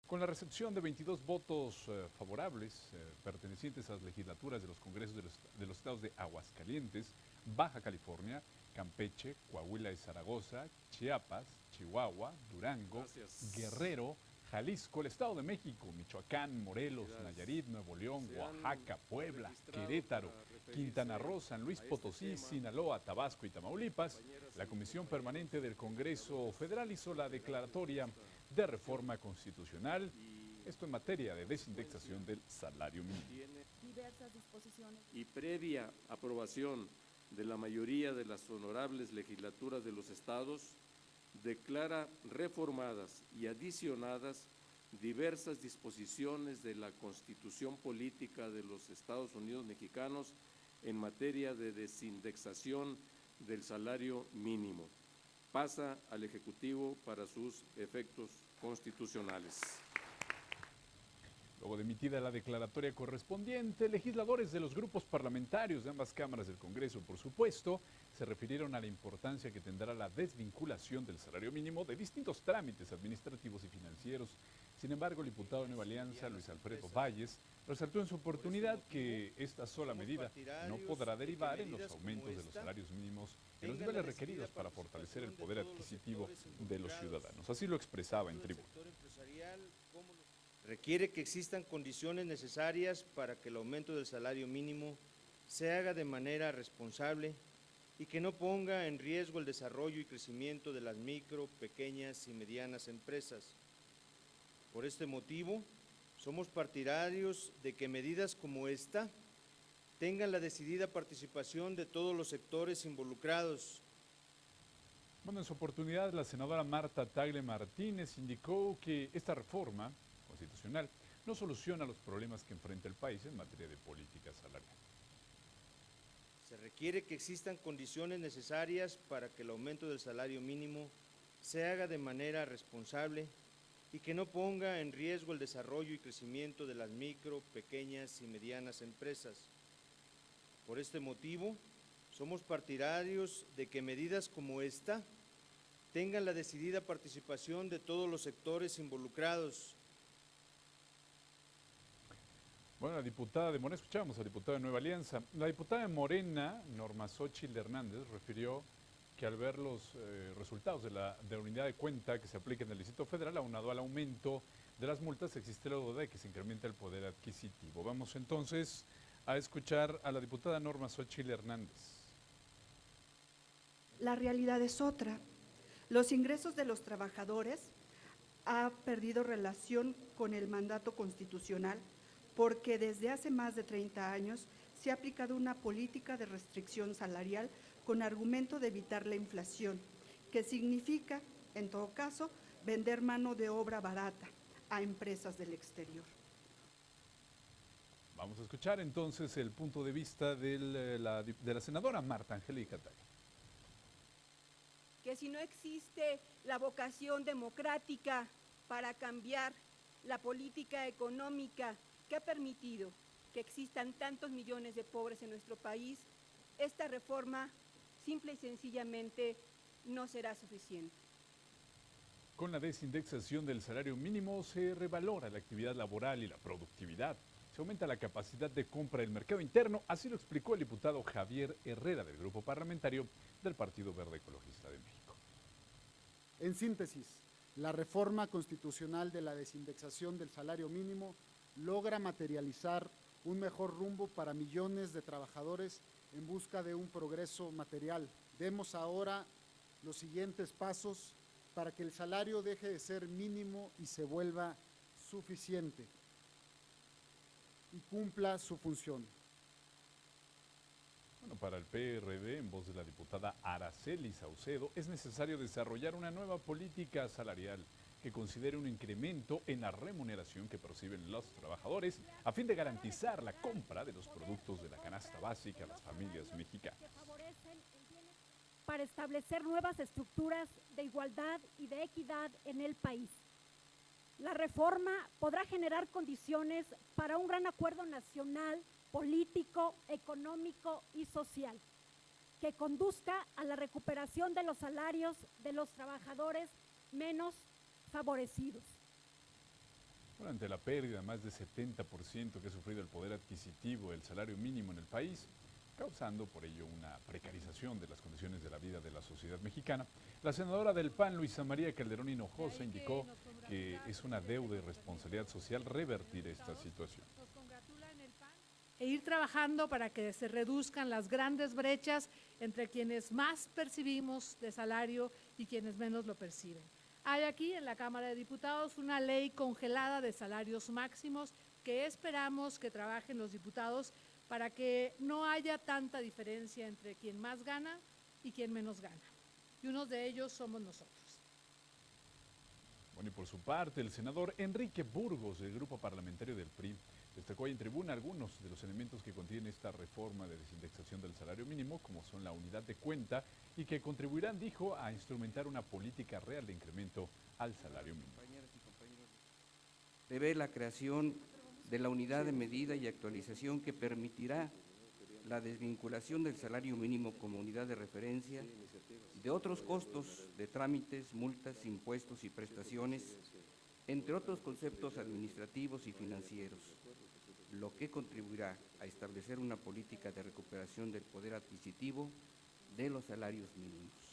Con la recepción de 22 votos favorables pertenecientes a las legislaturas de los congresos de los estados de Aguascalientes, Baja California, Campeche, Coahuila y Zaragoza, Chiapas, Chihuahua, Durango, Gracias. Guerrero, Jalisco, el Estado de México, Michoacán, Morelos, Felicidades. Nayarit, Nuevo León, Se han Oaxaca, Puebla, registrado Querétaro, para Quintana referirse Roo, San Luis a este Potosí, tema Sinaloa, Tabasco y Tamaulipas, compañeras la y Comisión compañeros Permanente del Congreso legisladores Federal hizo la integrantes de declaratoria esta de comisión reforma constitucional, y esto en materia en de consecuencia desindexación del salario mínimo. tiene diversas disposiciones y previa aprobación de la mayoría de las honorables legislaturas de los estados, declara reformadas y adicionadas diversas disposiciones de la Constitución Política de los Estados Unidos Mexicanos en materia de desindexación del salario mínimo. Pasa al Ejecutivo para sus efectos constitucionales. Luego de emitida la declaratoria correspondiente, legisladores de los grupos parlamentarios de ambas cámaras del Congreso, por supuesto, se refirieron a la importancia que tendrá la desvinculación del salario mínimo de distintos trámites administrativos y financieros. Sin embargo, el diputado de Nueva Alianza, Luis Alfredo Valles, resaltó en su oportunidad que esta sola medida no podrá derivar en los aumentos de los salarios mínimos en los niveles requeridos para fortalecer el poder adquisitivo de los ciudadanos. Así lo expresaba en tribuna. Requiere que existan condiciones necesarias para que el aumento del salario mínimo se haga de manera responsable y que no ponga en riesgo el desarrollo y crecimiento de las micro, pequeñas y medianas empresas. Por este motivo, somos partidarios de que medidas como esta tengan la decidida participación de todos los sectores involucrados. Bueno, en su oportunidad, la senadora Marta Tagle Martínez indicó que esta reforma constitucional no soluciona los problemas que enfrenta el país en materia de política salarial. Se requiere que existan condiciones necesarias para que el aumento del salario mínimo se haga de manera responsable y que no ponga en riesgo el desarrollo y crecimiento de las micro, pequeñas y medianas empresas. Por este motivo, somos partidarios de que medidas como esta tengan la decidida participación de todos los sectores involucrados. Bueno, la diputada de Morena, escuchamos a la diputada de Nueva Alianza. La diputada de Morena, Norma Xóchitl Hernández, refirió que al ver los resultados de la unidad de cuenta que se aplica en el Distrito Federal, aunado al aumento de las multas, existe la duda de que se incremente el poder adquisitivo. Vamos entonces a escuchar a la diputada Norma Xóchitl Hernández. La realidad es otra. Los ingresos de los trabajadores han perdido relación con el mandato constitucional porque desde hace más de 30 años se ha aplicado una política de restricción salarial con argumento de evitar la inflación, que significa, en todo caso, vender mano de obra barata a empresas del exterior. Vamos a escuchar entonces el punto de vista de la senadora Marta Angélica Tagle. que si no existe la vocación democrática para cambiar la política económica que ha permitido que existan tantos millones de pobres en nuestro país, esta reforma simple y sencillamente no será suficiente. Con la desindexación del salario mínimo se revalora la actividad laboral y la productividad. Se aumenta la capacidad de compra del mercado interno, así lo explicó el diputado Javier Herrera del Grupo Parlamentario del Partido Verde Ecologista de México. En síntesis, la reforma constitucional de la desindexación del salario mínimo logra materializar un mejor rumbo para millones de trabajadores en busca de un progreso material. Demos ahora los siguientes pasos para que el salario deje de ser mínimo y se vuelva suficiente y cumpla su función. Bueno, para el PRD, en voz de la diputada Araceli Saucedo, es necesario desarrollar una nueva política salarial que considere un incremento en la remuneración que perciben los trabajadores a fin de garantizar la compra de los productos de la canasta básica a las familias mexicanas. Para establecer nuevas estructuras de igualdad y de equidad en el país. La reforma podrá generar condiciones para un gran acuerdo nacional, político, económico y social, que conduzca a la recuperación de los salarios de los trabajadores menos favorecidos. Bueno, ante la pérdida más de 70% que ha sufrido el poder adquisitivo del salario mínimo en el país, causando por ello una precarización de las condiciones de la vida de la sociedad mexicana, la senadora del PAN, Luisa María Calderón Hinojosa, indicó que es una deuda y responsabilidad social revertir esta situación. E ir trabajando para que se reduzcan las grandes brechas entre quienes más percibimos de salario y quienes menos lo perciben. Hay aquí en la Cámara de Diputados una ley congelada de salarios máximos que esperamos que trabajen los diputados para que no haya tanta diferencia entre quien más gana y quien menos gana. Y uno de ellos somos nosotros. Bueno, y por su parte, el senador Enrique Burgos, del Grupo Parlamentario del PRI, destacó en tribuna algunos de los elementos que contiene esta reforma de desindexación del salario mínimo, como son la unidad de cuenta, y que contribuirán, dijo, a instrumentar una política real de incremento al salario mínimo. Prevé la creación de la unidad de medida y actualización que permitirá la desvinculación del salario mínimo como unidad de referencia de otros costos de trámites, multas, impuestos y prestaciones, entre otros conceptos administrativos y financieros, lo que contribuirá a establecer una política de recuperación del poder adquisitivo de los salarios mínimos.